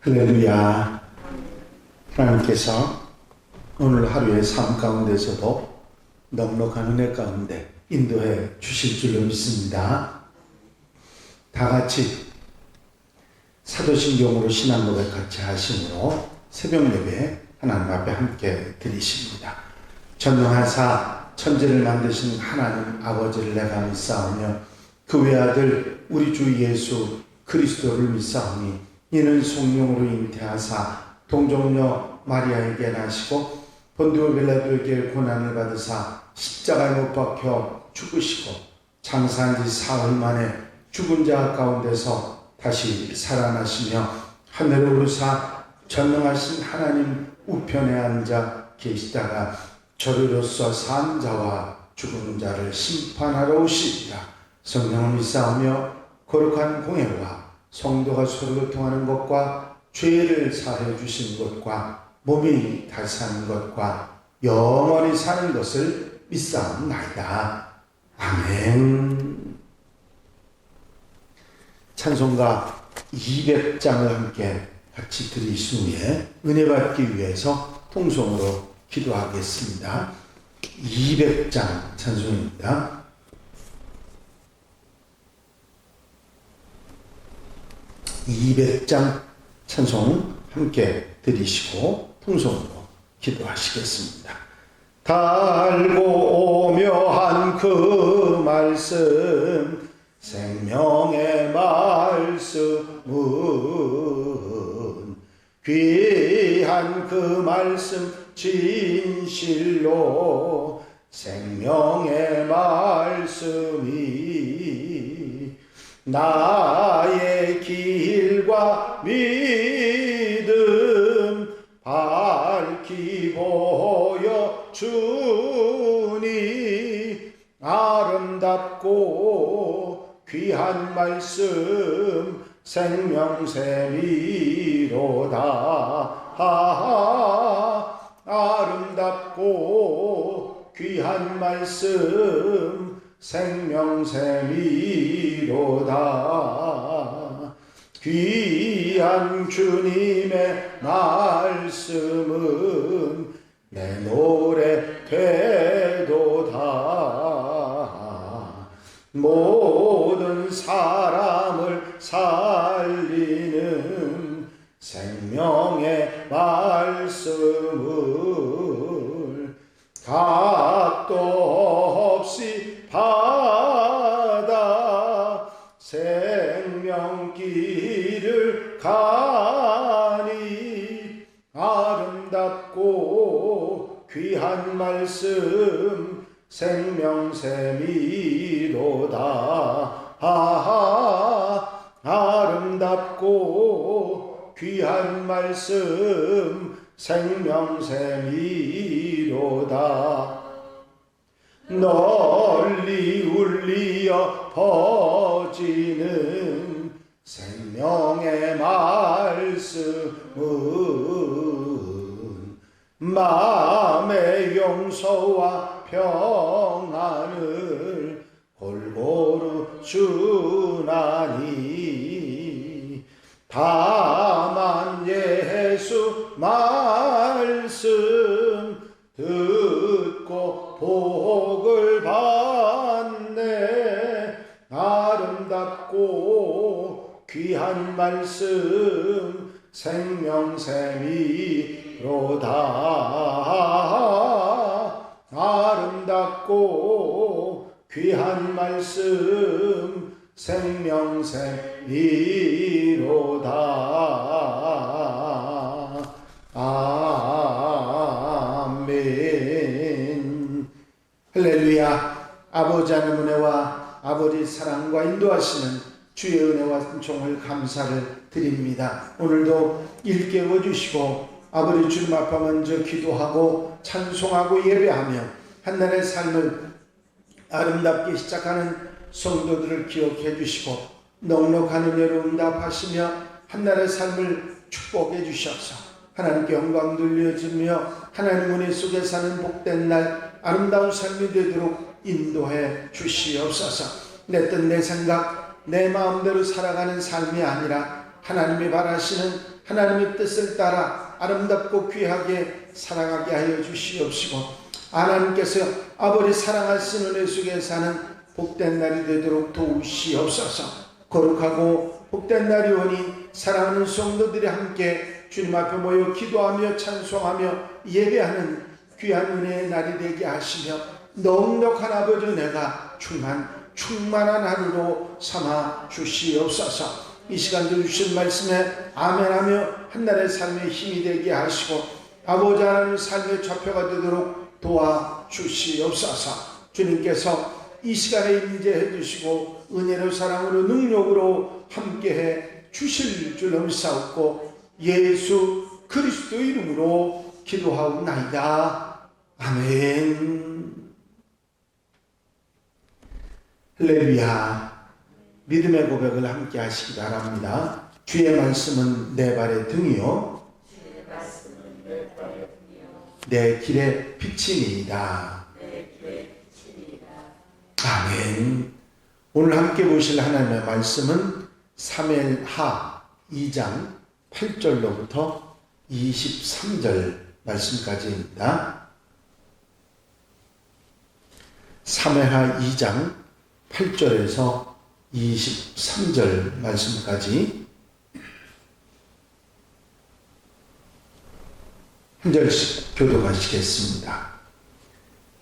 할렐루야. 하나님께서 오늘 하루의 삶 가운데서도 넉넉한 은혜 가운데 인도해 주실 줄로 믿습니다. 다 같이 사도신경으로 신앙 고백 같이 하심으로 새벽 예배 하나님 앞에 함께 드리십니다. 전능하사 천지를 만드신 하나님 아버지를 내가 믿사오며 그 외아들 우리 주 예수 그리스도를 믿사오니 이는 성령으로 잉태하사 동정녀 마리아에게 나시고 본디오 빌라도에게 고난을 받으사 십자가에 못 박혀 죽으시고 장사한 지 사흘 만에 죽은 자 가운데서 다시 살아나시며 하늘을 오르사 전능하신 하나님 우편에 앉아 계시다가 저리로서 산 자와 죽은 자를 심판하러 오시리라. 성령을 믿사오며 거룩한 공예와 성도가 서로 교통하는 것과 죄를 사해 주신 것과 몸이 다시 사는 것과 영원히 사는 것을 믿사옵나이다. 아멘. 찬송가 200장을 함께 같이 드리신 후에 은혜 받기 위해서 통성으로 기도하겠습니다. 200장 찬송입니다. 200장 찬송 함께 드리시고 통성으로 기도하시겠습니다. 달고 오묘한 그 말씀 생명의 말씀은 귀한 그 말씀 진실로 생명의 말씀이 나의 길과 믿음 밝히 보여주니 아름답고 귀한 말씀 생명샘이로다. 아름답고 귀한 말씀 생명샘이로다. 귀한 주님의 말씀은 내 노래 되도다. 모든 사람을 살리는 생명의 말씀을 값도 없이 받아 생명길을 가니 아름답고 귀한 말씀 생명샘이로다. 아름답고 귀한 말씀 생명샘이로다. 널리 울리어 퍼지는 생명의 말씀은 마음의 용서와 평안을 골고루 주나니 다만 예수 말씀 듣고 복을 받네. 아름답고 귀한 말씀 생명샘이로다. 아름답고 귀한 말씀 생명샘이로다. 아멘. 할렐루야. 아버지 하나님 은혜와 아버지 사랑과 인도하시는 주의 은혜와 은총을 감사를 드립니다. 오늘도 일깨워 주시고 아버지 주님 앞에 먼저 기도하고 찬송하고 예배하며 한날의 삶을 아름답게 시작하는 성도들을 기억해 주시고 넉넉한 은혜로 응답하시며 한날의 삶을 축복해 주셔서 하나님께 영광 돌려주며 하나님 은혜 속에 사는 복된 날 아름다운 삶이 되도록 인도해 주시옵소서. 내 뜻 내 생각 내 마음대로 살아가는 삶이 아니라 하나님이 바라시는 하나님의 뜻을 따라 아름답고 귀하게 살아가게 하여 주시옵시고, 하나님께서 아버지 사랑하시는 은혜 속에 사는 복된 날이 되도록 도우시옵소서. 거룩하고 복된 날이 오니 사랑하는 성도들이 함께 주님 앞에 모여 기도하며 찬송하며 예배하는 귀한 은혜의 날이 되게 하시며, 넉넉한 아버지 은혜가 충만한 하루로 삼아 주시옵소서. 이 시간도 주신 말씀에 아멘하며 한날의 삶의 힘이 되게 하시고, 아버지 하나님 삶의 좌표가 되도록 도와주시옵소서. 주님께서 이 시간에 임재해 주시고 은혜로 사랑으로 능력으로 함께해 주실 줄로 믿사옵고, 예수 그리스도 이름으로 기도하옵나이다. 아멘. 할렐루야. 믿음의 고백을 함께 하시기 바랍니다. 주의 말씀은 내 발의 등이요 내 길의 빛이니이다. 아멘. 오늘 함께 보실 하나님의 말씀은 사무엘하 2장 8절로부터 23절 말씀까지입니다. 사무엘하 2장 8절에서 23절 말씀까지 한 절씩 교독하시겠습니다.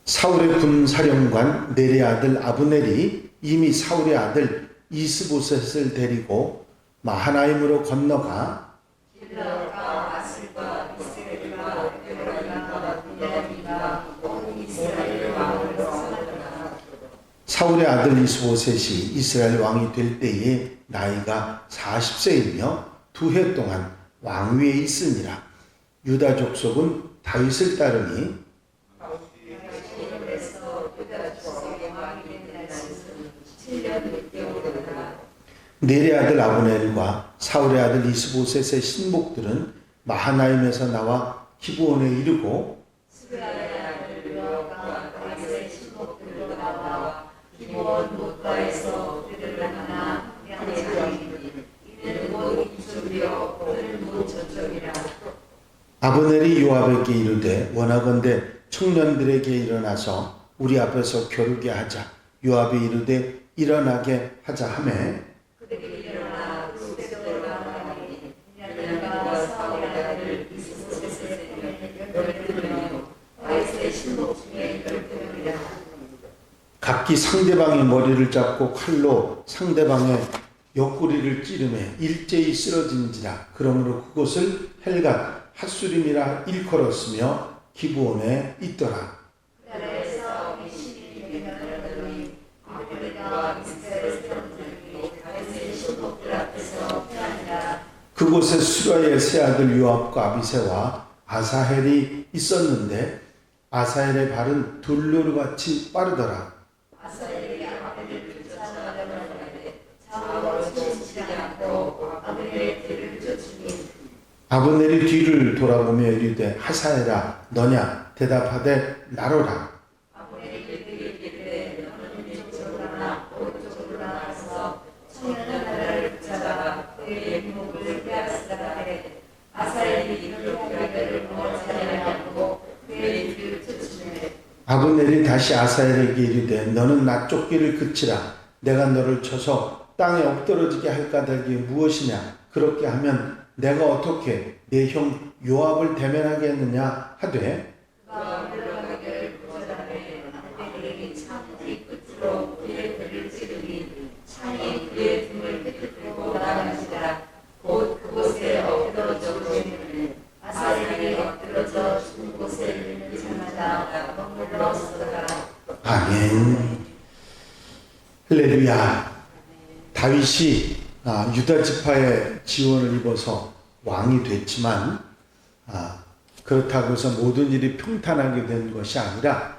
사울의 군사령관 넬의 아들 아브넬이 이미 사울의 아들 이스보셋을 데리고 마하나임으로 건너가 사울의 아들 이스보셋이 이스라엘 왕이 될 때에 나이가 40세이며 2해 동안 왕위에 있으니라. 유다 족속은 다윗을 따르니 넬의 아들 아브넬과 사울의 아들 이스보셋의 신복들은 마하나임에서 나와 기브온에 이르고 아브넬이 요압에게 이르되 원하건대 청년들에게 일어나서 우리 앞에서 겨루게 하자. 요압이 이르되 일어나게 하자 하매 각기 상대방의 머리를 잡고 칼로 상대방의 옆구리를 찌르매 일제히 쓰러진지라. 그러므로 그곳을 헬갓 핫수림이라 일컬었으며 기브온에 있더라. 그곳에 수라의 세 아들 요압과 아비새와 아사헬이 있었는데 아사헬의 발은 둘로르같이 빠르더라. 아브넬이 뒤를 돌아보며 이르되 하사엘아 너냐? 대답하되 나로라. 아브넬이 다시 아사엘에게 이르되 너는 나 쫓기를 그치라. 내가 너를 쳐서 땅에 엎드러지게 할까닭이 무엇이냐? 그렇게 하면 내가 어떻게 내 형 요압을 대면하겠느냐 하되 아멘. 할렐루야. 다윗이 유다 지파의 지원을 입어서 왕이 됐지만 그렇다고 해서 모든 일이 평탄하게 된 것이 아니라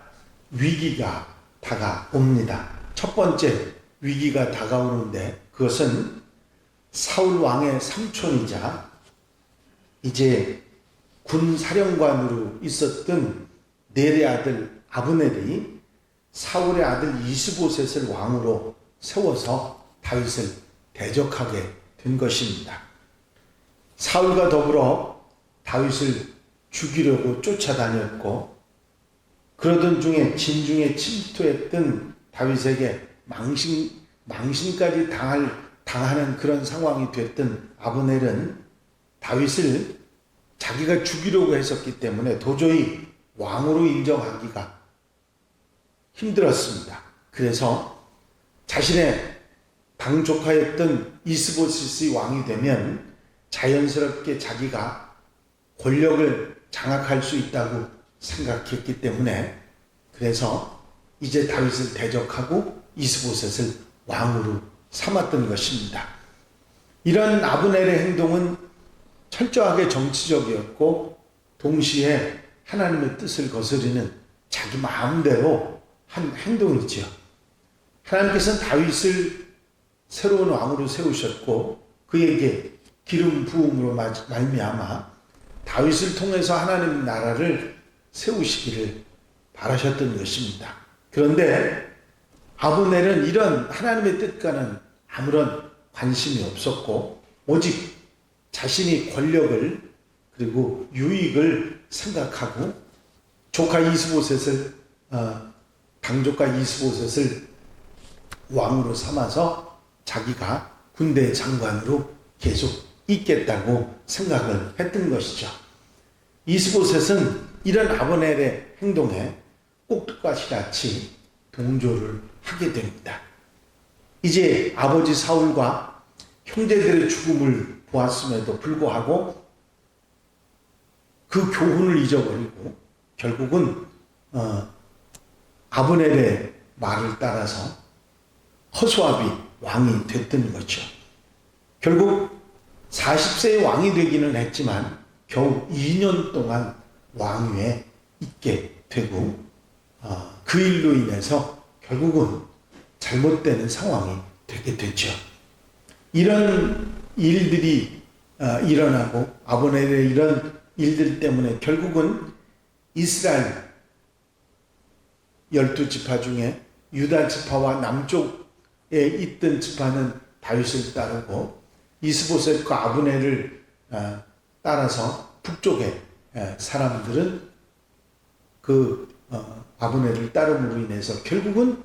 위기가 다가옵니다. 첫 번째 위기가 다가오는데 그것은 사울 왕의 삼촌이자 이제 군사령관으로 있었던 넬의 아들 아브넬이 사울의 아들 이스보셋을 왕으로 세워서 다윗을 대적하게 된 것입니다. 사울과 더불어 다윗을 죽이려고 쫓아다녔고, 그러던 중에 진중에 침투했던 다윗에게 망신까지 당하는 그런 상황이 됐던 아브넬은 다윗을 자기가 죽이려고 했었기 때문에 도저히 왕으로 인정하기가 힘들었습니다. 그래서 자신의 방조카였던 이스보셋이 왕이 되면 자연스럽게 자기가 권력을 장악할 수 있다고 생각했기 때문에, 그래서 이제 다윗을 대적하고 이스보셋을 왕으로 삼았던 것입니다. 이런 아브넬의 행동은 철저하게 정치적이었고, 동시에 하나님의 뜻을 거스르는 자기 마음대로 한 행동이지요. 하나님께서는 다윗을 새로운 왕으로 세우셨고, 그에게 기름 부음으로 말미암아 다윗을 통해서 하나님 나라를 세우시기를 바라셨던 것입니다. 그런데 아브넬은 이런 하나님의 뜻과는 아무런 관심이 없었고, 오직 자신이 권력을 그리고 유익을 생각하고 방조카 이스보셋을 왕으로 삼아서 자기가 군대 장관으로 계속 있겠다고 생각을 했던 것이죠. 이스보셋은 이런 아브넬의 행동에 꼭두가시 같이 동조를 하게 됩니다. 이제 아버지 사울과 형제들의 죽음을 보았음에도 불구하고 그 교훈을 잊어버리고 결국은 아브넬의 말을 따라서 허수아비 왕이 됐던 거죠. 결국 40세의 왕이 되기는 했지만 겨우 2년 동안 왕위에 있게 되고, 그 일로 인해서 결국은 잘못되는 상황이 되게 됐죠. 이런 일들이 일어나고 아브넬의 이런 일들 때문에 결국은 이스라엘 12지파 중에 유다 지파와 남쪽에 있던 지파는 다윗을 따르고 이스보셋과 아브넬을 따라서 북쪽의 사람들은 그 아브넬을 따름으로 인해서 결국은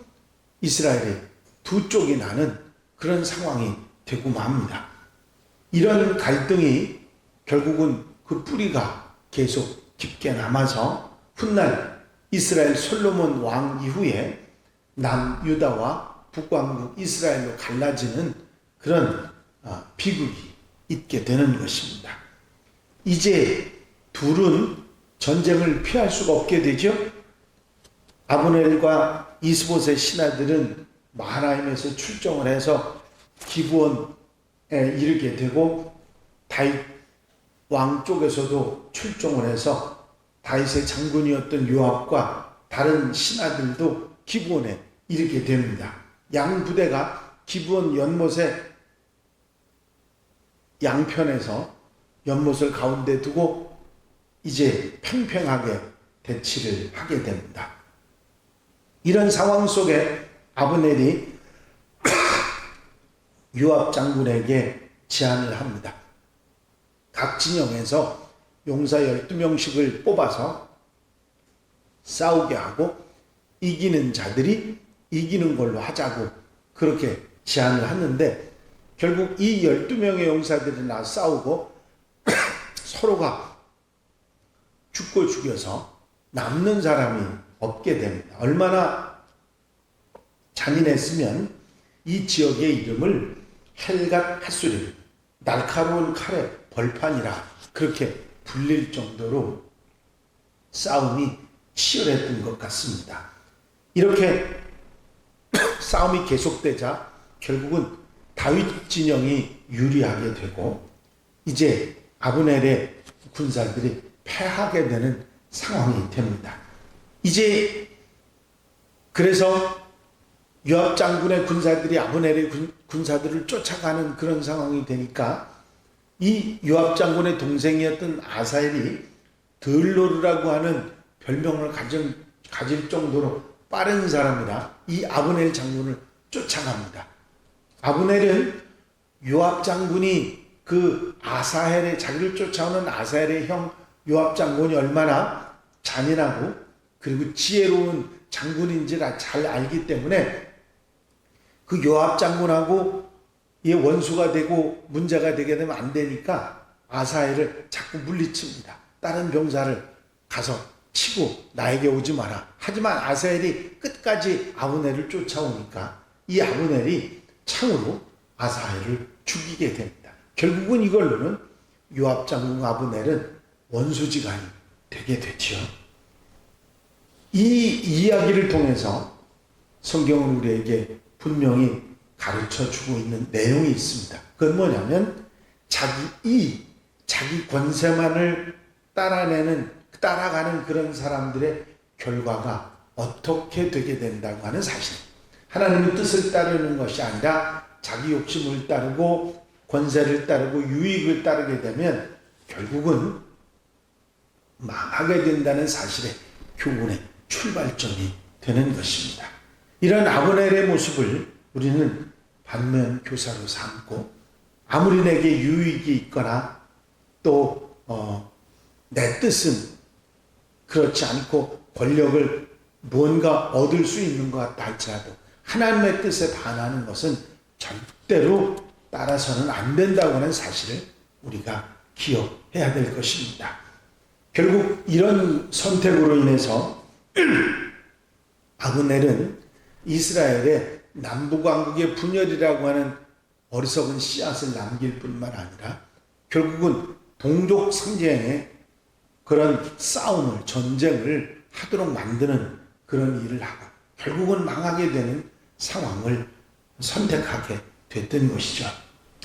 이스라엘의 두 쪽이 나는 그런 상황이 되고 맙니다. 이런 갈등이 결국은 그 뿌리가 계속 깊게 남아서 훗날 이스라엘 솔로몬 왕 이후에 남유다와 북왕국 이스라엘로 갈라지는 그런 비극이 있게 되는 것입니다. 이제 둘은 전쟁을 피할 수가 없게 되죠. 아브넬과 이스보셋 신하들은 마하나임에서 출정을 해서 기브온에 이르게 되고, 다윗 왕 쪽에서도 출정을 해서 다윗의 장군이었던 요압과 다른 신하들도 기브온에 이르게 됩니다. 양 부대가 기브온 연못의 양편에서 연못을 가운데 두고 이제 팽팽하게 대치를 하게 됩니다. 이런 상황 속에 아브넬이 요압 장군에게 제안을 합니다. 각 진영에서 용사 12명씩을 뽑아서 싸우게 하고 이기는 자들이 이기는 걸로 하자고 그렇게 제안을 하는데, 결국 이 12명의 용사들이나 싸우고 서로가 죽고 죽여서 남는 사람이 없게 됩니다. 얼마나 잔인했으면 이 지역의 이름을 헬갓 핫수림, 날카로운 칼의 벌판이라 그렇게 불릴 정도로 싸움이 치열했던 것 같습니다. 이렇게 싸움이 계속되자 결국은 다윗 진영이 유리하게 되고 이제 아브넬의 군사들이 패하게 되는 상황이 됩니다. 이제 그래서 요압 장군의 군사들이 아브넬의 군사들을 쫓아가는 그런 상황이 되니까 이 요압 장군의 동생이었던 아사엘이 들로르라고 하는 별명을 가질 정도로 빠른 사람이라 이 아브넬 장군을 쫓아갑니다. 아브넬은 요압 장군이 그 그 아사헬의 자기를 쫓아오는 아사헬의 형 요압 장군이 얼마나 잔인하고 그리고 지혜로운 장군인지를 잘 알기 때문에 그 요압 장군하고 이 원수가 되고 문제가 되게 되면 안 되니까 아사헬을 자꾸 물리칩니다. 다른 병사를 가서 치고 나에게 오지 마라. 하지만 아사헬이 끝까지 아브넬을 쫓아오니까 이 아브넬이 창으로 아사헬을 죽이게 됩니다. 결국은 이걸로는 요압 장군 아브넬은 원수지간이 되게 되지요. 이 이야기를 통해서 성경은 우리에게 분명히 가르쳐 주고 있는 내용이 있습니다. 그건 뭐냐면 자기 권세만을 따라가는 그런 사람들의 결과가 어떻게 되게 된다고 하는 사실. 하나님의 뜻을 따르는 것이 아니라 자기 욕심을 따르고 권세를 따르고 유익을 따르게 되면 결국은 망하게 된다는 사실의 교훈의 출발점이 되는 것입니다. 이런 아브넬의 모습을 우리는 반면 교사로 삼고 아무리 내게 유익이 있거나 또 내 뜻은 그렇지 않고 권력을 무언가 얻을 수 있는 것 같다 할지라도 하나님의 뜻에 반하는 것은 절대로 따라서는 안 된다고 하는 사실을 우리가 기억해야 될 것입니다. 결국 이런 선택으로 인해서 아브넬은 이스라엘의 남북왕국의 분열이라고 하는 어리석은 씨앗을 남길 뿐만 아니라 결국은 동족 상쟁의 그런 싸움을 전쟁을 하도록 만드는 그런 일을 하고 결국은 망하게 되는 상황을 선택하게 됐던 것이죠.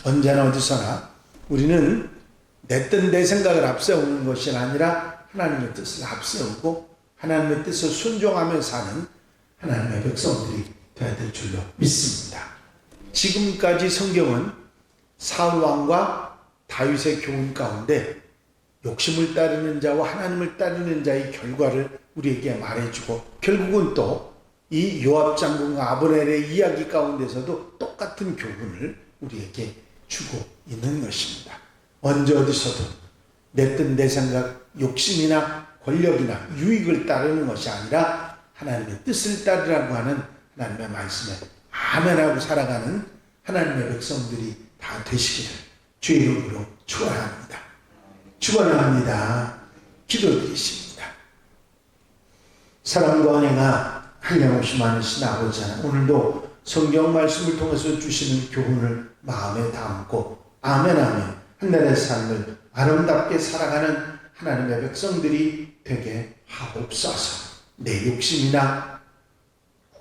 언제나 어디서나 우리는 내 뜻 내 생각을 앞세우는 것이 아니라 하나님의 뜻을 앞세우고 하나님의 뜻을 순종하며 사는 하나님의 백성들이 되어야 될 줄로 믿습니다. 지금까지 성경은 사울 왕과 다윗의 교훈 가운데 욕심을 따르는 자와 하나님을 따르는 자의 결과를 우리에게 말해주고 결국은 또 이 요압 장군과 아브넬의 이야기 가운데서도 똑같은 교훈을 우리에게 주고 있는 것입니다. 언제 어디서도 내 뜻 내 생각 욕심이나 권력이나 유익을 따르는 것이 아니라 하나님의 뜻을 따르라고 하는 하나님의 말씀에 아멘하고 살아가는 하나님의 백성들이 다 되시기를 주의 이름으로 축원합니다. 축원합니다. 기도드리십니다. 사랑과 은혜가 한량없이 많으신 아버지 하나님, 오늘도 성경 말씀을 통해서 주시는 교훈을 마음에 담고 아멘 아멘 한날의 삶을 아름답게 살아가는 하나님의 백성들이 되게 하옵소서. 내 욕심이나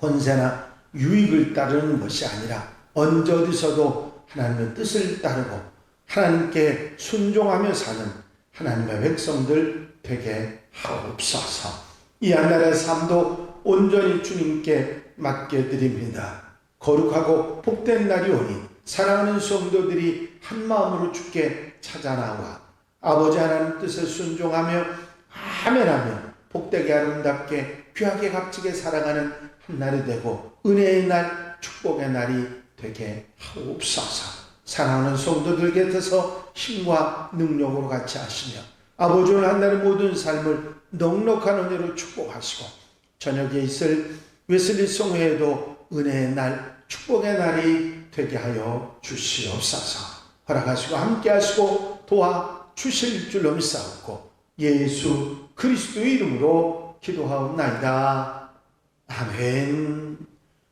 권세나 유익을 따르는 것이 아니라 언제 어디서도 하나님의 뜻을 따르고 하나님께 순종하며 사는 하나님의 백성들 되게 하옵소서. 이 한날의 삶도 온전히 주님께 맡겨드립니다. 거룩하고 복된 날이 오니 사랑하는 성도들이 한마음으로 주께 찾아나와 아버지 하나님 뜻에 순종하며 아멘하며 복되게 아름답게 귀하게 값지게 살아가는 한 날이 되고 은혜의 날 축복의 날이 되게 하옵소서. 사랑하는 성도들 곁에서 힘과 능력으로 같이 하시며 아버지 오늘 한 날의 모든 삶을 넉넉한 은혜로 축복하시고 저녁에 있을 웨슬리 성회에도 은혜의 날 축복의 날이 되게 하여 주시옵소서. 허락하시고 함께 하시고 도와 주실 줄로 믿사옵고 예수 그리스도의 이름으로 기도하옵나이다. 아멘.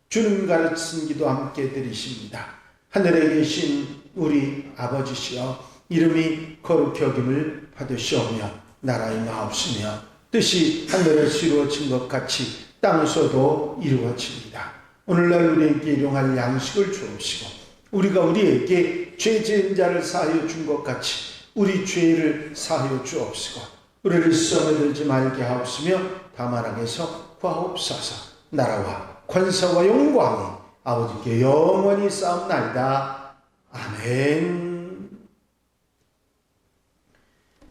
주님 가르친 기도 함께 드리십니다. 하늘에 계신 우리 아버지시여 이름이 거룩히 여김을 받으시오며 나라의 마옵시며 뜻이 하늘에서 이루어진 것 같이 땅에서도 이루어집니다. 오늘날 우리에게 일용할 양식을 주옵시고 우리가 우리에게 죄 지은 자를 사하여 준 것 같이 우리 죄를 사하여 주옵시고 우리를 시험에 들지 말게 하옵시며 다만 악에서 구하옵소서. 나라와 권세와 영광이 아버지께 영원히 쌓옵나이다. 아멘.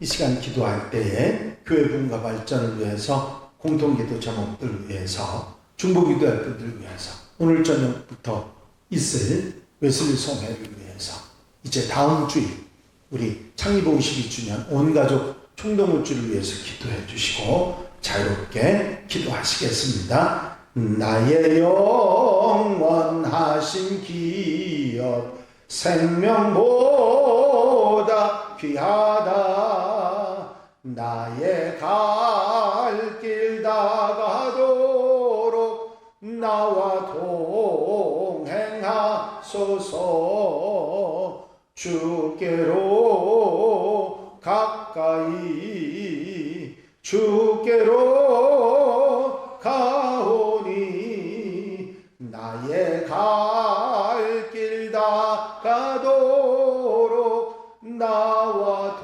이 시간 기도할 때에 교회 분과 발전을 위해서 공동기도 제목들을 위해서 중보기도할 분들을 위해서 오늘 저녁부터 있을 웨슬리 성회를 위해서 이제 다음 주일 우리 창립 52주년 온 가족 총동울주를 위해서 기도해 주시고 자유롭게 기도하시겠습니다. 나의 영원하신 기업 생명보다 귀하다. 나의 갈 길 다가도록 나와 동행하소서. 주께로 가까이 주께로 가오니 나의 갈 길 다가도록 나와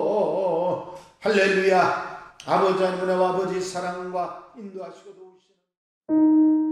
동행하소서. 할렐루야. 아버지 하나님의 은혜와 아버지 사랑과 인도하시고 도우시는